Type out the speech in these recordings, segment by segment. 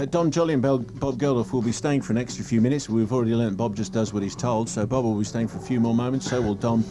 Don Joly and Bob Geldof will be staying for an extra few minutes. We've already learnt Bob just does what he's told, so Bob will be staying for a few more moments. So will Dom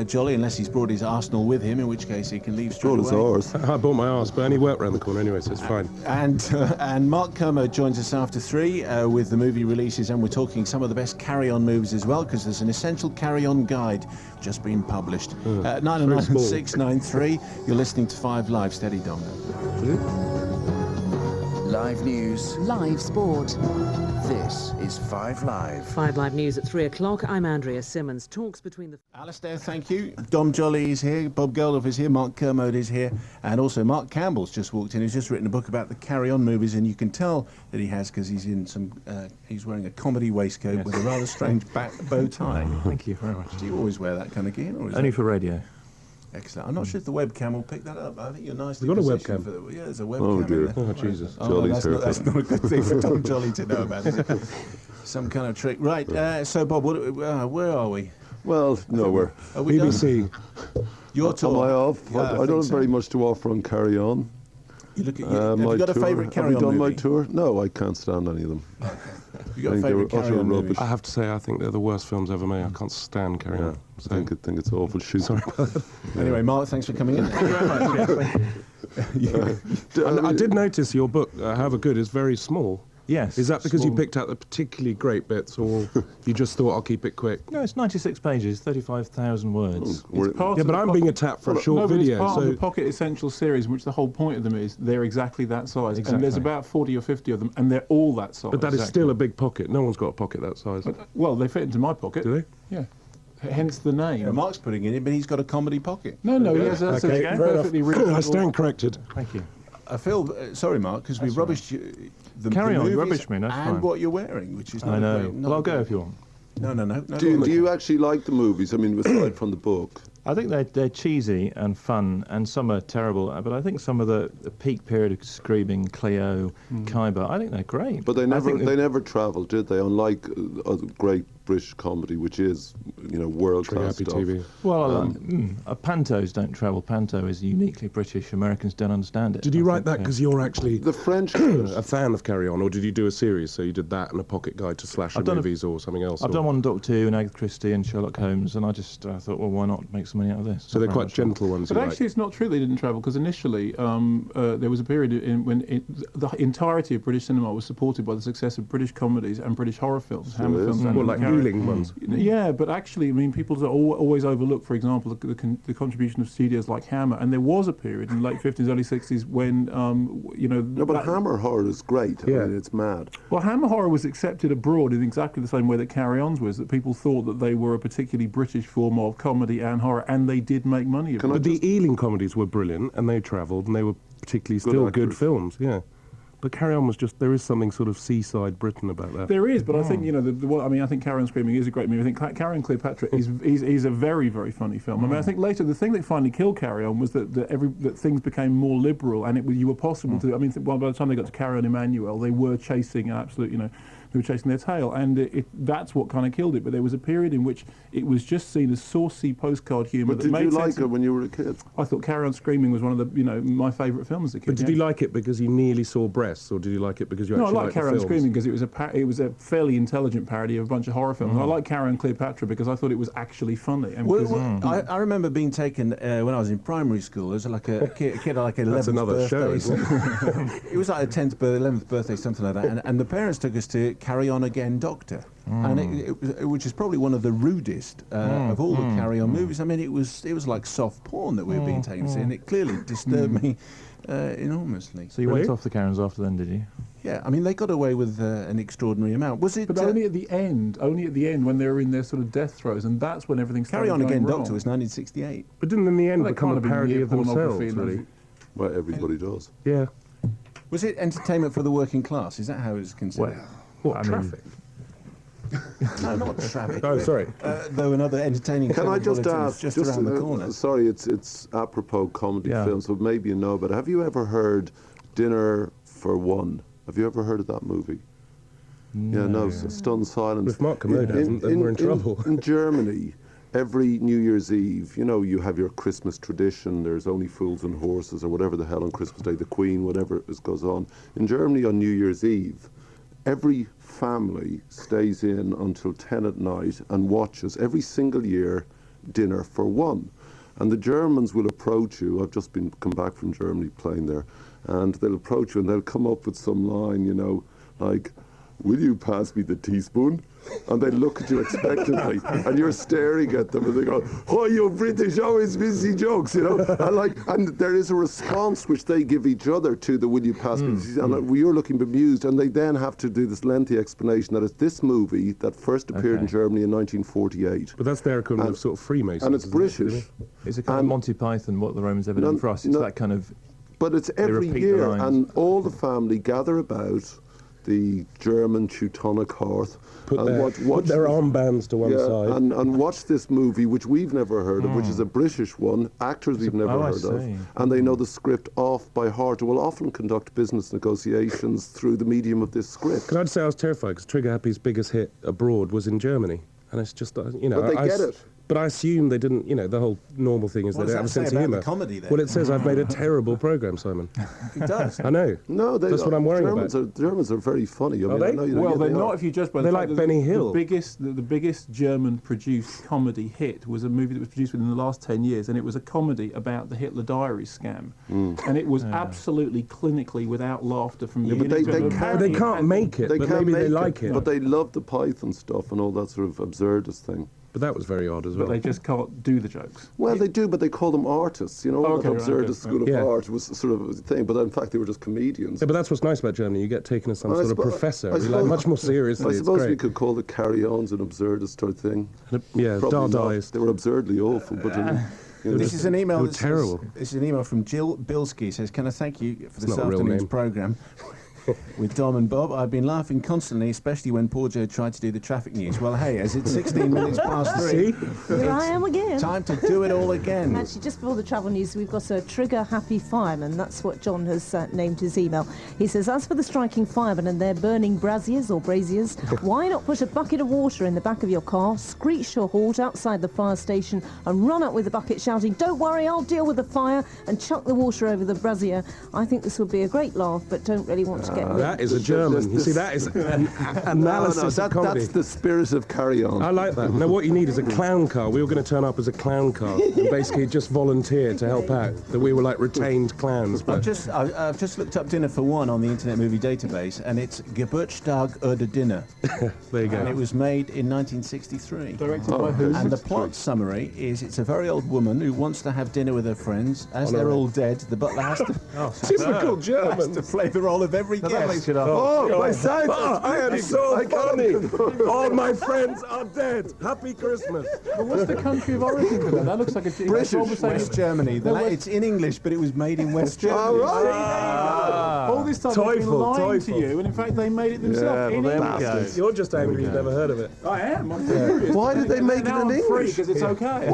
Joly, unless he's brought his Arsenal with him, in which case he can leave straight away. Ours. I bought my arse, but I only work round the corner anyway, so it's fine. And Mark Kermode joins us after 3 with the movie releases, and we're talking some of the best carry-on movies as well, because there's an essential carry-on guide just been published. 99693. You're listening to 5 Live. Steady, Dom. Live news. Live sport. This is 5 Live. 5 Live News at 3 o'clock. I'm Andrea Simmons. Talks between the... Alistair, thank you. Dom Joly is here, Bob Geldof is here, Mark Kermode is here, and also Mark Campbell's just walked in. He's just written a book about the carry-on movies, and you can tell that he has because he's in some... he's wearing a comedy waistcoat with a rather strange bow tie. Thank you very much. Do you always wear that kind of gear? Or is Only for radio. Excellent. I'm not sure if the webcam will pick that up. I think you're nicely We've got a positioned webcam. Yeah, there's a webcam. Oh dear. In there. Oh Jesus. That's not a good thing for Dom Joly to know about, is it? Some kind of trick. Right, so Bob, where are we? Well, nowhere. Are we BBC. Your tour. Am I off? Yeah, I don't have very much to offer on Carry On. You look at, have you got a favourite Carry On movie? Have you done my movie? tour? No, I can't stand any of them. Okay. You got a favourite Carry On movie? rubbish. I have to say, I think they're the worst films ever made. I can't stand Carry On. I think it's awful. Shoot. Sorry about that. Anyway, Mark, thanks for coming in. Thank you very much. I did notice your book, However Good, is very small. Yes. Is that because you picked out the particularly great bits, or you just thought, I'll keep it quick? No, it's 96 pages, 35,000 words. Yeah, but I'm being attacked for a short video. It's part of the Pocket Essentials series, in which the whole point of them is they're exactly that size. Exactly. And there's about 40 or 50 of them, and they're all that size. But that is still a big pocket. No one's got a pocket that size. Well, they fit into my pocket. Do they? Yeah. Hence the name. Yeah, Mark's putting it in, but he's got a comedy pocket. No, he has a perfectly reasonable... I stand corrected. Thank you. I feel sorry, Mark, because we've rubbished you. Carry on, movies rubbish me, that's and fine. what you're wearing, which is not I know. great, not Well, I'll go great. if you want. No. Do you actually like the movies? I mean, aside from the book. I think they're cheesy and fun, and some are terrible, but I think some of the peak period of Screaming, Cleo, Khyber, I think they're great. But they never travelled, did they? Unlike other great British comedy, which is, world-class stuff. TV. Well, pantos don't travel. Panto is uniquely British. Americans don't understand it. Did you write that because you're actually The French... a fan of Carry On, or did you do a series? So you did that and a pocket guide to slasher movies or something else? I've done one Doctor Who and Agatha Christie and Sherlock Holmes, and I just thought, well, why not make some money out of this? So they're quite gentle ones. But actually, it's not true they didn't travel, because initially there was a period when the entirety of British cinema was supported by the success of British comedies and British horror films, Hammer films. Well, like Ealing ones. Yeah, but actually, I mean, people always overlook, for example, the contribution of studios like Hammer, and there was a period in the late 50s, early 60s when, No, but Hammer horror is great. I mean, it's mad. Well, Hammer horror was accepted abroad in exactly the same way that Carry On's was, that people thought that they were a particularly British form of comedy and horror, and they did make money of it. But the Ealing comedies were brilliant, and they travelled, and they were particularly still good films, yeah. But Carry On was just, there is something sort of seaside Britain about that. There is, but I think, I think Carry On Screaming is a great movie. I think Carry On Cleopatra is a very, very funny film. I mean, I think later, the thing that finally killed Carry On was that things became more liberal, and you were possible to, I mean, by the time they got to Carry On Emmanuel, they were chasing an absolute, they were chasing their tail, and that's what kind of killed it. But there was a period in which it was just seen as saucy postcard humour. But did you like it when you were a kid? I thought Carry On Screaming was one of the, my favourite films as a kid. But did you like it because you nearly saw breasts, or did you like it because you actually liked the films? No, I like Carry On Screaming because it was a fairly intelligent parody of a bunch of horror films. I like Carry On Cleopatra because I thought it was actually funny. And I remember being taken when I was in primary school. As like a kid like 11th That's another birthday. show, isn't it? It was like a 10th, 11th birthday, something like that. And the parents took us to Carry On Again, Doctor, and which is probably one of the rudest of all the Carry On movies. I mean, it was like soft porn that we were being taken to see, and it clearly disturbed me enormously. So you went off the Karens after then, did you? Yeah, I mean, they got away with an extraordinary amount. Was it? But only at the end when they were in their sort of death throes, and that's when everything started Carry On Again, wrong. Doctor was 1968. But didn't in the end Well, become a parody of themselves, really? Well, everybody does. Yeah. Was it entertainment for the working class? Is that how it's considered? What, Traffic? No, not Traffic. Oh, sorry. Though another entertaining Can film I just bulletin is ask, just around the corner. Sorry, it's apropos comedy films, so maybe you know, but have you ever heard Dinner for One? Have you ever heard of that movie? No. Yeah, no, stunned silence. If Mark Kermode hasn't, then we're in trouble. In Germany, every New Year's Eve, you know, you have your Christmas tradition. There's only fools and horses or whatever the hell on Christmas Day, the Queen, whatever goes on. In Germany on New Year's Eve, every family stays in until 10 at night and watches every single year dinner for one. And the Germans will approach you. I've just come back from Germany playing there. And they'll approach you and they'll come up with some line, you know, like, will you pass me the teaspoon? And they look at you expectantly, and you're staring at them, and they go, "Oh, you British always busy jokes," you know. And there is a response which they give each other to the "Will you pass me?" And you're looking bemused, and they then have to do this lengthy explanation that it's this movie that first appeared in Germany in 1948. But that's their equivalent of sort of Freemasons. And it's British. It's a kind of Monty Python, what the Romans ever done for us. It's that kind of. But it's every year, and all the family gather about the German Teutonic hearth put their armbands to one side and watch this movie, which we've never heard of, which is a British one, actors we've never heard of, and they know the script off by heart, will often conduct business negotiations through the medium of this script. Can I just say I was terrified because Trigger Happy's biggest hit abroad was in Germany, and it's just, you know... But they get it. But I assume they didn't, you know, the whole normal thing is they don't have a sense of humour. Comedy, then? Well, it says I've made a terrible programme, Simon. It does. I know. No, that's what I'm worrying about. Germans are very funny. Are they? Well, they're not if you judge by the fact like Benny Hill. The biggest German-produced comedy hit was a movie that was produced within the last 10 years, and it was a comedy about the Hitler Diaries scam. And it was absolutely clinically without laughter from the beginning to the They can't make it, but maybe they like it. But they love the Python stuff and all that sort of absurdist thing. But that was very odd as well. But they just can't do the jokes. Well, they do, but they call them artists. You know, that absurdist school of art was sort of a thing. But in fact, they were just comedians. Yeah, but that's what's nice about Germany. You get taken as some sort of professor. You're like much more seriously. I suppose we could call the carry-ons an absurdist type thing. Yeah, Dadaist. They were absurdly awful, but... This is an email. Terrible. This is an email from Jill Bilski. Says, "Can I thank you for this afternoon's programme with Dom and Bob? I've been laughing constantly, especially when poor Joe tried to do the traffic news. Well, hey, as it's 16 minutes past 3, here I am again. Time to do it all again." Actually, just before the travel news, we've got a Trigger Happy Fireman. That's what John has named his email. He says, "As for the striking firemen and their burning braziers, why not put a bucket of water in the back of your car, screech your halt outside the fire station, and run up with the bucket shouting, 'Don't worry, I'll deal with the fire,' and chuck the water over the brazier? I think this would be a great laugh, but don't really want to get rid." That is a German. You see, that is an analysis of comedy. That's the spirit of carry-on. I like that. Now, what you need is a clown car. We were going to turn up as a clown car and basically just volunteer to help out. That we were like retained clowns. But I've just looked up Dinner for One on the Internet Movie Database, and it's Geburtstag oder Dinner. There you go. And it was made in 1963. Directed by who? And the plot summary is it's a very old woman who wants to have dinner with her friends. As they're all dead, the butler has to, Typical German. has to play the role of every guest. Oh, my side! I am so funny. All my friends are dead. Happy Christmas. But what's the country of origin for that? That looks like a British. West Germany. It's in English, but it was made in West Germany. All this time they've been lying to you, and in fact they made it themselves in English. You're just angry you've never heard of it. I am. I'm furious. Why did they make it in English? Because it's okay.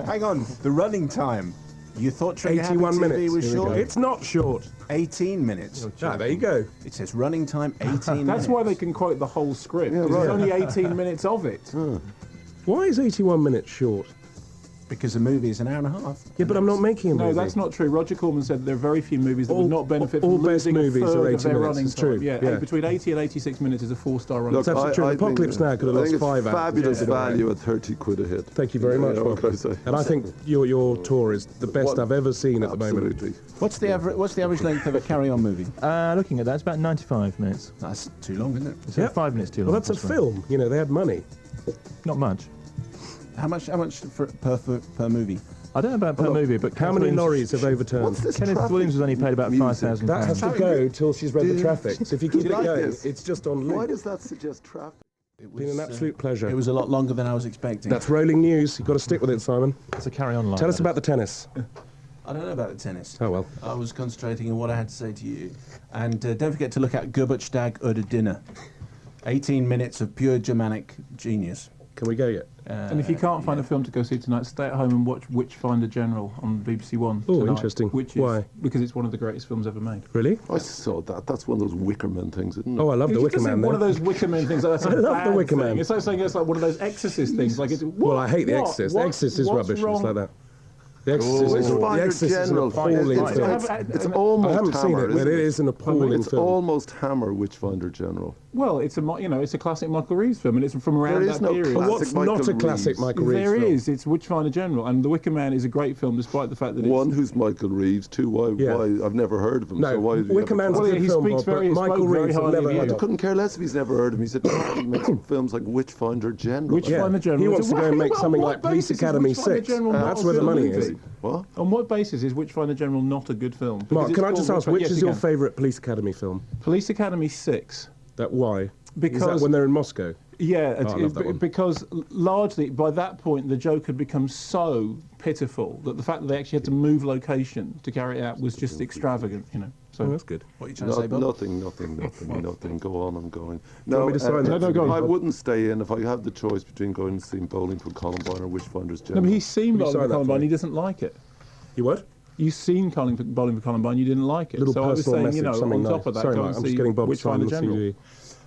Hang on. The running time. You thought Trigger Happy 81 TV minutes. was short? It's not short. 18 minutes. There you go. It says running time 18 minutes. That's why they can quote the whole script. Yeah, There's right. only 18 minutes of it. Why is 81 minutes short? Because the movie is an hour and a half. Yeah, but I'm not making a movie. No, that's not true. Roger Corman said there are very few movies that would not benefit all from best losing movies a are third 80 of their minutes. running It's time. true. Yeah, Yeah. between 80 and 86 minutes is a 4-star running Look, time. That's absolutely true. I Apocalypse Now could have I lost think 5 it's hours. fabulous value at 30 quid a hit. Thank you very much, Yeah, Bob. what can I say? And I think your tour is the best I've ever seen at the moment. Absolutely. What's the average length of a carry-on movie? Looking at that, it's about 95 minutes. That's too long, isn't it? It's 5 minutes too long. Well, that's a film. You know, they had money. Not much. How much per movie? I don't know about per movie, but How many lorries have overturned? What's this Kenneth traffic Williams was only paid about music? £5,000. That has to go till she's read the traffic. So if you keep it like going, this? it's just on Why loop. does that suggest traffic? It Been an absolute pleasure. It was a lot longer than I was expecting. That's rolling news. You've got to stick with it, Simon. It's a carry-on line. Tell us about the tennis. I don't know about the tennis. Oh, well. I was concentrating on what I had to say to you. And don't forget to look at Geburtstag oder Dinner. 18 minutes of pure Germanic genius. Can we go yet? And if you can't find a film to go see tonight, stay at home and watch Witchfinder General on BBC One. Oh, tonight, interesting. Which is, Why? Because it's one of the greatest films ever made. Really? I saw that. That's one of those Wicker Man things, isn't it? Oh, I love the Wicker Man. One of those Wicker Man things. Like that's I a love bad the Wicker thing. Man. It's like saying it's like one of those Exorcist things. Like it's, Well, I hate The Exorcist. The Exorcist is rubbish. It's like that. The Witchfinder Exorcist is an General. appalling It's- film. It's I almost haven't seen Hammer, it, but isn't it is an appalling It's film. almost Hammer, Witchfinder General. Well, it's it's a classic Michael Reeves film, and it's from around There is that no period. classic What's Michael not a classic Reeves. Michael Reeves There film? is. It's Witchfinder General, and The Wicker Man is a great film, despite the fact that One, who's Michael Reeves. Two, why I've never heard of him. No, so why did Wicker Man's a Well, good he film, speaks Bob, but very- Michael spoke very Reeves I've highly never of heard you. of. couldn't care less if he's never heard of him. He said, he makes some films like Witchfinder General. Witchfinder General. He is wants a- to go and make on something what like Police basis is Academy Witchfinder 6. General not That's a where the good money movie? is. What? On what basis is Witchfinder General not a good film? Because Mark, it's can I called just ask, Witchfinder- which Yes, is you your can. favourite Police Academy film? Police Academy 6. Why? Is Because that when they're in Moscow? Yeah, Oh, I love that one. because largely by that point the joke had become so pitiful that the fact that they actually had to move location to carry it out was just extravagant, So Oh, that's good. What are you trying to say, Bob? Nothing. Go on, I'm going. you want me to sign that? No, go on. I wouldn't stay in if I had the choice between going to see Bowling for Columbine or Witchfinders No, General. but he's seen Will you Bowling sign for that for Columbine. me? He doesn't like it. You what? You've seen Bowling for Columbine. You didn't like it. Little so I was personal saying, message, something on top nice. of that, Sorry, go Mark, and I'm see just getting Bob to sign on Witchfinder the General. CD.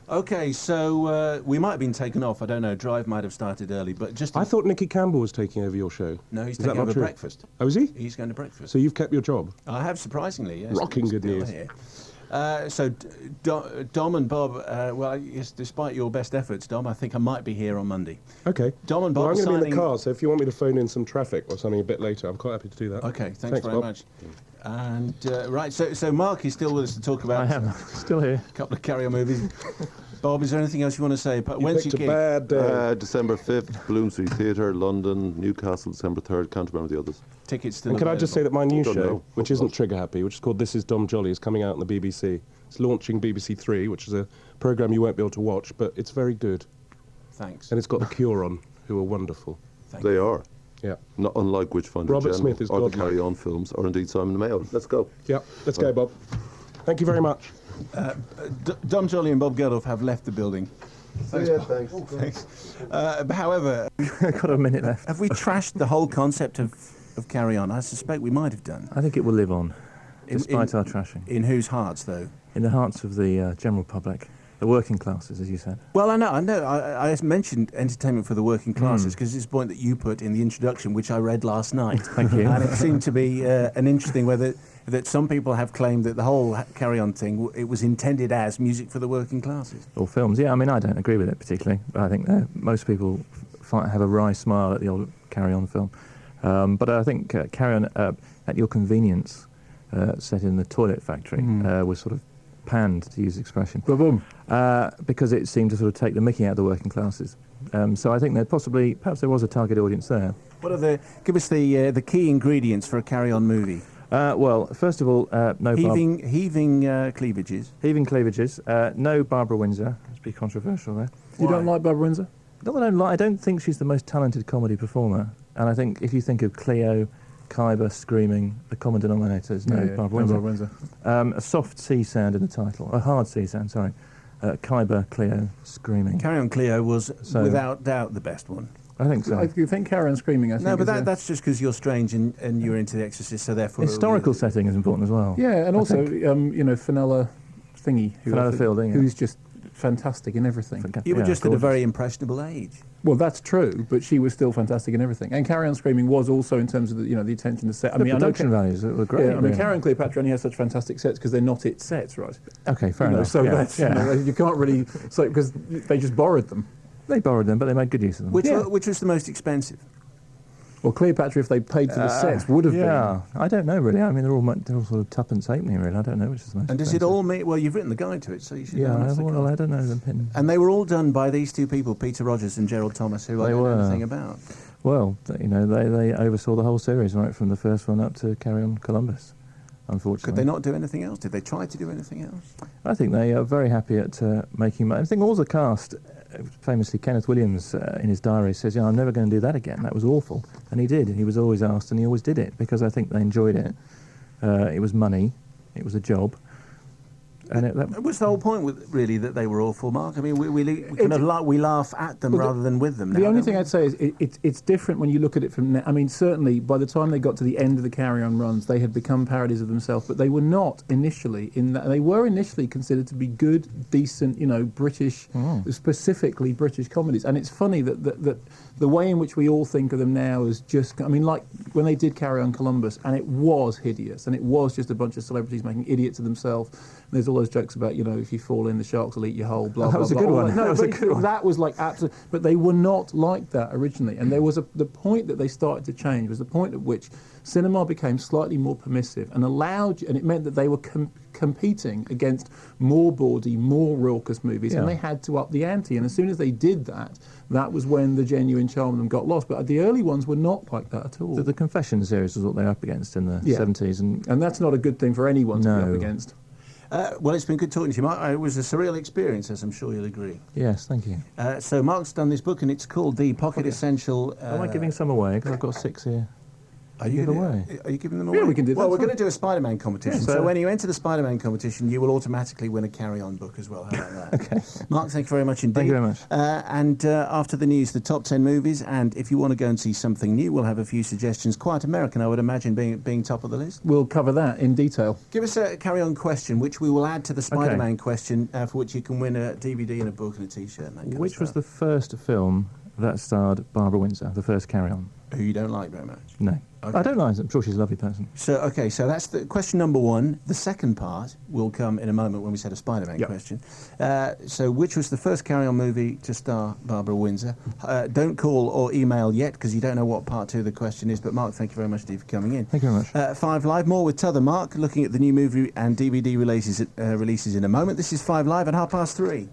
Okay, so we might have been taken off. I don't know. Drive might have started early, but just I thought Nicky Campbell was taking over your show. no, he's Is that taking not over true? breakfast. Oh, is he? He's going to breakfast. So you've kept your job? I have, surprisingly, yes. Rocking It's good still news. here. So Dom and Bob, well, yes, despite your best efforts, Dom, I think I might be here on Monday. Okay. Dom and Bob Well, I'm going to be in signing- the car, so if you want me to phone in some traffic or something a bit later, I'm quite happy to do that. Okay, thanks very Bob. much. And right, so Mark is still with us to talk about I am still here. a couple of carry-on movies. Bob, is there anything else you want to say? You When's picked your a gig? bad day. December 5th, Bloom Street Theatre, London, Newcastle, December 3rd. Can't remember the others. Tickets still And can I just say that my new Don't show, know. which isn't Trigger Happy, which is called This Is Dom Joly, is coming out on the BBC. It's launching BBC Three, which is a programme you won't be able to watch, but it's very good. Thanks. And it's got The Cure on, who are wonderful. They are. Yeah. Not unlike Witchfinder Robert General Smith is or the godlike. Carry On films, or indeed Simon Mayo. Let's go. Yeah, let's go, Bob. Thank you very much. Dom Joly and Bob Geldof have left the building. Thanks. Thanks. However, Got a minute left. have we trashed the whole concept of Carry On? I suspect we might have done. I think it will live on, despite our trashing. In whose hearts, though? In the hearts of the general public, the working classes, as you said. Well, I know. I mentioned entertainment for the working classes because it's a point that you put in the introduction, which I read last night. Thank you. And it seemed to be an interesting that some people have claimed that the whole carry-on thing, it was intended as music for the working classes. Or films. Yeah, I mean, I don't agree with it particularly, but I think most people have a wry smile at the old Carry On film. But I think Carry On at your convenience, set in the toilet factory, was sort of panned, to use the expression. Boom. Because it seemed to sort of take the mickey out of the working classes. So I think perhaps there was a target audience there. What are give us the key ingredients for a carry-on movie? Well, first of all, no Heaving cleavages. heaving cleavages. No Barbara Windsor. Let's be controversial there. You don't like Barbara Windsor? Not that I don't think she's the most talented comedy performer. And I think if you think of Cleo, Khyber screaming, the common denominator is Barbara Windsor. A soft C sound in the title, a hard C sound. Sorry, Khyber, Cleo screaming. Carry On Cleo was without doubt the best one. I think so. I think Carry On Screaming, I think. No, but is that's just because you're strange and you're into The Exorcist, so therefore... Historical setting is important as well. Yeah, and also, Fenella Thingy. Fenella Fielding, who's just fantastic in everything. You were just at a gorgeous. very impressionable age. Well, that's true, but she was still fantastic in everything. And Carry On Screaming was also in terms of the attention to set. I The mean, production values were great. Yeah, I mean, really. Carry On Cleopatra only has such fantastic sets because they're not its sets, right? Okay, fair enough. So yeah. that's yeah. you can't really because they just borrowed them. They borrowed them, but they made good use of them. Which was the most expensive? Well, Cleopatra, if they paid for the sets, would have Yeah, I don't know really. I mean, they're all sort of tuppence halfpenny really. I don't know which is the most. And does it expensive. all mean... Well, you've written the guide to it, so you should Yeah, know. That's the well, guide. I don't know them. And they were all done by these two people, Peter Rogers and Gerald Thomas, who I They don't know were. anything about. Well, they oversaw the whole series right from the first one up to Carry On Columbus. Unfortunately, Could they not do anything else? Did they try to do anything else? I think they are very happy at making. I think all the cast, famously Kenneth Williams, in his diary says, "I'm never going to do that again. That was awful," and he did. He was always asked, and he always did it because I think they enjoyed it. It was money, it was a job, And That was the whole point, really, that they were awful, Mark. I mean, we laugh at them rather than with them now. The only thing I'd say is it's different when you look at it from now. I mean, certainly by the time they got to the end of the Carry On runs, they had become parodies of themselves, but they were not initially in that. They were initially considered to be good, decent, British, specifically British comedies. And it's funny that the way in which we all think of them now is just, I mean, like when they did Carry On Columbus, and it was hideous, and it was just a bunch of celebrities making idiots of themselves. There's all those jokes about, if you fall in, the sharks will eat your whole, blah, blah, blah. That was a good one. No, that was a good one. That was like absolute, but they were not like that originally. And there was the point that they started to change was the point at which cinema became slightly more permissive and and it meant that they were competing against more bawdy, more raucous movies, and they had to up the ante. And as soon as they did that, that was when the genuine charm of them got lost. But the early ones were not like that at all. The Confession series was what they were up against in the 70s. And that's not a good thing for anyone to be up against. Well, it's been good talking to you, Mark. It was a surreal experience, as I'm sure you'll agree. Yes, thank you. So Mark's done this book, and it's called The Pocket Essential. Am I giving some away? Because I've got 6 here. Are you giving them away? Yeah, we can do that. Well, we're going to do a Spider-Man competition. Yeah, so when you enter the Spider-Man competition, you will automatically win a carry-on book as well. How about that? Okay. Mark, thank you very much indeed. Thank you very much. And after the news, the top 10 movies, and if you want to go and see something new, we'll have a few suggestions. Quite American, I would imagine, being top of the list. We'll cover that in detail. Give us a carry-on question, which we will add to the Spider-Man question, for which you can win a DVD and a book and a T-shirt. Which was the first film that starred Barbara Windsor, the first carry-on? Who you don't like very much? No. Okay. I don't like her. I'm sure she's a lovely person. So that's the question number one. The second part will come in a moment when we set a Spider-Man question. So which was the first carry-on movie to star Barbara Windsor? Don't call or email yet, because you don't know what part 2 of the question is. But Mark, thank you very much indeed for coming in. Thank you very much. 5 Live, more with T'other Mark, looking at the new movie and DVD releases in a moment. This is 5 Live at 3:30.